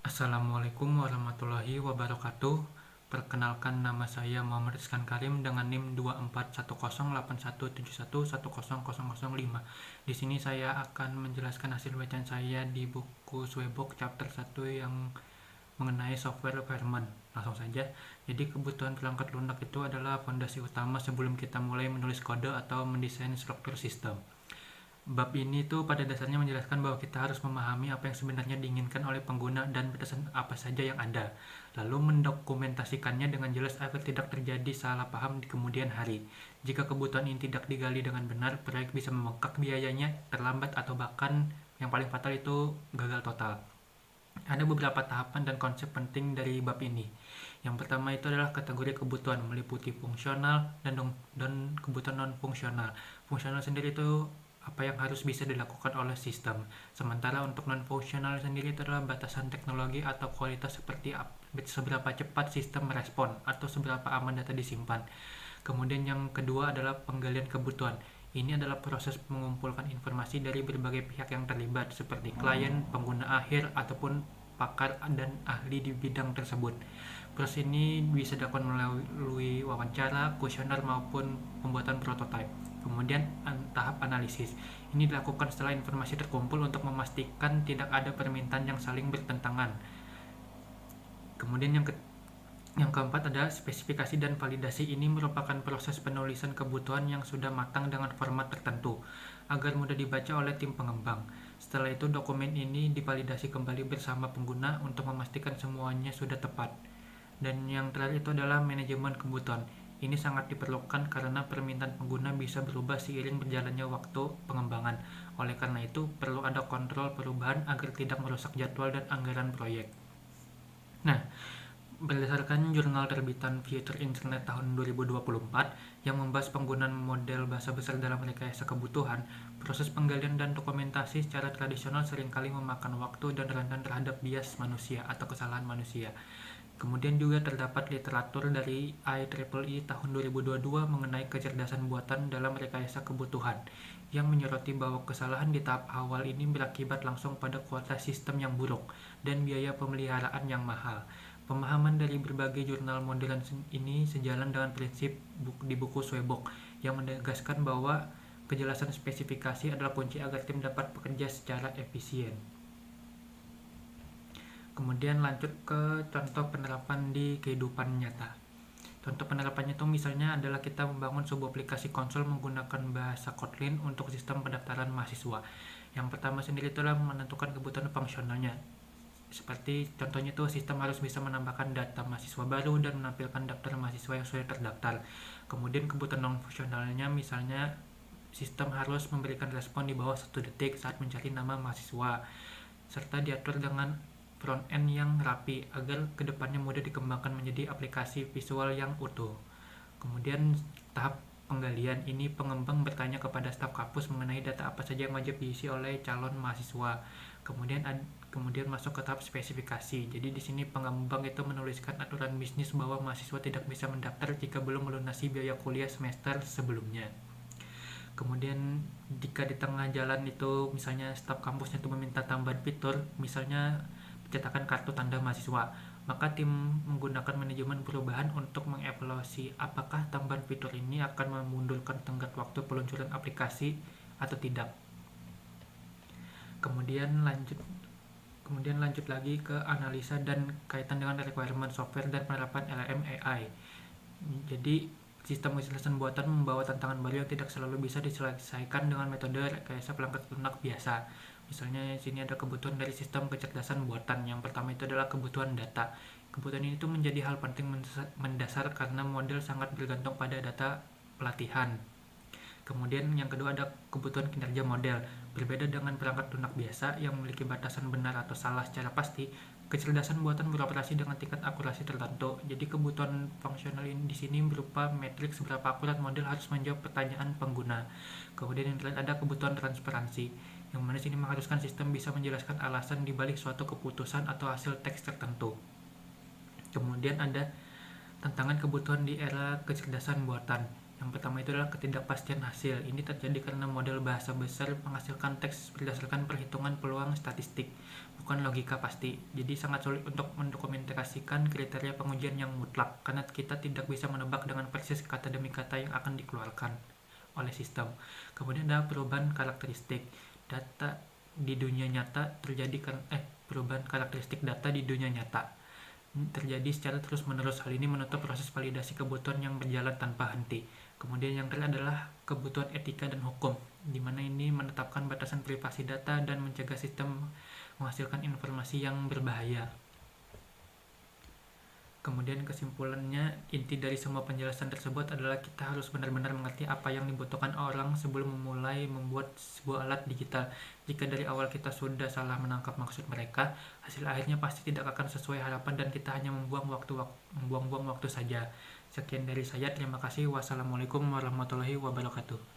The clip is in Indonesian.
Assalamualaikum warahmatullahi wabarakatuh. Perkenalkan, nama saya Muhammad Rizkan Karim dengan NIM 24108171100005. Di sini saya akan menjelaskan hasil bacaan saya di buku Swebook chapter 1 yang mengenai software requirement. Langsung saja. Jadi kebutuhan perangkat lunak itu adalah fondasi utama sebelum kita mulai menulis kode atau mendesain struktur sistem. Bab ini tuh pada dasarnya menjelaskan bahwa kita harus memahami apa yang sebenarnya diinginkan oleh pengguna dan batasan apa saja yang ada, lalu mendokumentasikannya dengan jelas agar tidak terjadi salah paham di kemudian hari. Jika kebutuhan ini tidak digali dengan benar, proyek bisa membengkak biayanya, terlambat, atau bahkan yang paling fatal itu gagal total. Ada beberapa tahapan dan konsep penting dari bab ini. Yang pertama itu adalah kategori kebutuhan, meliputi fungsional dan kebutuhan non-fungsional. Fungsional sendiri itu apa yang harus bisa dilakukan oleh sistem. Sementara untuk non-fungsional sendiri itu adalah batasan teknologi atau kualitas seperti seberapa cepat sistem merespon atau seberapa aman data disimpan. Kemudian yang kedua adalah penggalian kebutuhan. Ini adalah proses mengumpulkan informasi dari berbagai pihak yang terlibat seperti klien, pengguna akhir, ataupun pakar dan ahli di bidang tersebut. Proses ini bisa dilakukan melalui wawancara, kuesioner maupun pembuatan prototipe. Kemudian tahap analisis. Ini dilakukan setelah informasi terkumpul untuk memastikan tidak ada permintaan yang saling bertentangan. Kemudian yang keempat ada spesifikasi dan validasi. Ini merupakan proses penulisan kebutuhan yang sudah matang dengan format tertentu agar mudah dibaca oleh tim pengembang. Setelah itu dokumen ini divalidasi kembali bersama pengguna untuk memastikan semuanya sudah tepat. Dan yang terakhir itu adalah manajemen kebutuhan. Ini sangat diperlukan karena permintaan pengguna bisa berubah seiring berjalannya waktu pengembangan. Oleh karena itu, perlu ada kontrol perubahan agar tidak merusak jadwal dan anggaran proyek. Nah, berdasarkan jurnal terbitan Future Internet tahun 2024 yang membahas penggunaan model bahasa besar dalam rekayasa kebutuhan, proses penggalian dan dokumentasi secara tradisional seringkali memakan waktu dan rentan terhadap bias manusia atau kesalahan manusia. Kemudian juga terdapat literatur dari IEEE tahun 2022 mengenai kecerdasan buatan dalam rekayasa kebutuhan yang menyoroti bahwa kesalahan di tahap awal ini berakibat langsung pada kualitas sistem yang buruk dan biaya pemeliharaan yang mahal. Pemahaman dari berbagai jurnal modern ini sejalan dengan prinsip di buku Swebook yang menegaskan bahwa kejelasan spesifikasi adalah kunci agar tim dapat bekerja secara efisien. Kemudian lanjut ke contoh penerapan di kehidupan nyata. Contoh penerapannya itu misalnya adalah kita membangun sebuah aplikasi konsol menggunakan bahasa Kotlin untuk sistem pendaftaran mahasiswa. Yang pertama sendiri itulah menentukan kebutuhan fungsionalnya. Seperti contohnya itu sistem harus bisa menambahkan data mahasiswa baru dan menampilkan daftar mahasiswa yang sudah terdaftar. Kemudian kebutuhan non-fungsionalnya misalnya sistem harus memberikan respon di bawah 1 detik saat mencari nama mahasiswa, serta diatur dengan front-end yang rapi agar kedepannya mudah dikembangkan menjadi aplikasi visual yang utuh. Kemudian tahap penggalian ini pengembang bertanya kepada staf kampus mengenai data apa saja yang wajib diisi oleh calon mahasiswa. Kemudian masuk ke tahap spesifikasi. Jadi di sini pengembang itu menuliskan aturan bisnis bahwa mahasiswa tidak bisa mendaftar jika belum melunasi biaya kuliah semester sebelumnya. Kemudian jika di tengah jalan itu misalnya staf kampusnya itu meminta tambahan fitur, misalnya pencetakan kartu tanda mahasiswa, maka tim menggunakan manajemen perubahan untuk mengevaluasi apakah tambahan fitur ini akan memundurkan tenggat waktu peluncuran aplikasi atau tidak. Kemudian lanjut lagi ke analisa dan kaitan dengan requirement software dan penerapan LLM AI. Jadi sistem kecerdasan buatan membawa tantangan baru yang tidak selalu bisa diselesaikan dengan metode rekayasa perangkat lunak biasa. Misalnya di sini ada kebutuhan dari sistem kecerdasan buatan. Yang pertama itu adalah kebutuhan data. Kebutuhan ini tuh menjadi hal penting mendasar karena model sangat bergantung pada data pelatihan. Kemudian yang kedua ada kebutuhan kinerja model. Berbeda dengan perangkat lunak biasa yang memiliki batasan benar atau salah secara pasti, kecerdasan buatan beroperasi dengan tingkat akurasi tertentu. Jadi kebutuhan fungsional ini di sini berupa matriks seberapa akurat model harus menjawab pertanyaan pengguna. Kemudian yang terakhir ada kebutuhan transparansi, yang mana sini mengharuskan sistem bisa menjelaskan alasan dibalik suatu keputusan atau hasil teks tertentu. Kemudian ada tantangan kebutuhan di era kecerdasan buatan, Yang pertama itu adalah ketidakpastian hasil. Ini terjadi karena model bahasa besar menghasilkan teks berdasarkan perhitungan peluang statistik, bukan logika pasti. Jadi sangat sulit untuk mendokumentasikan kriteria pengujian yang mutlak, karena kita tidak bisa menebak dengan persis kata demi kata yang akan dikeluarkan oleh sistem. Kemudian ada perubahan karakteristik data di dunia nyata perubahan karakteristik data di dunia nyata terjadi secara terus-menerus. Hal ini menutup proses validasi kebutuhan yang berjalan tanpa henti. Kemudian yang terakhir adalah kebutuhan etika dan hukum, di mana ini menetapkan batasan privasi data dan mencegah sistem menghasilkan informasi yang berbahaya. Kemudian kesimpulannya, inti dari semua penjelasan tersebut adalah kita harus benar-benar mengerti apa yang dibutuhkan orang sebelum memulai membuat sebuah alat digital. Jika dari awal kita sudah salah menangkap maksud mereka, hasil akhirnya pasti tidak akan sesuai harapan dan kita hanya membuang-buang waktu saja. Sekian dari saya, terima kasih. Wassalamualaikum warahmatullahi wabarakatuh.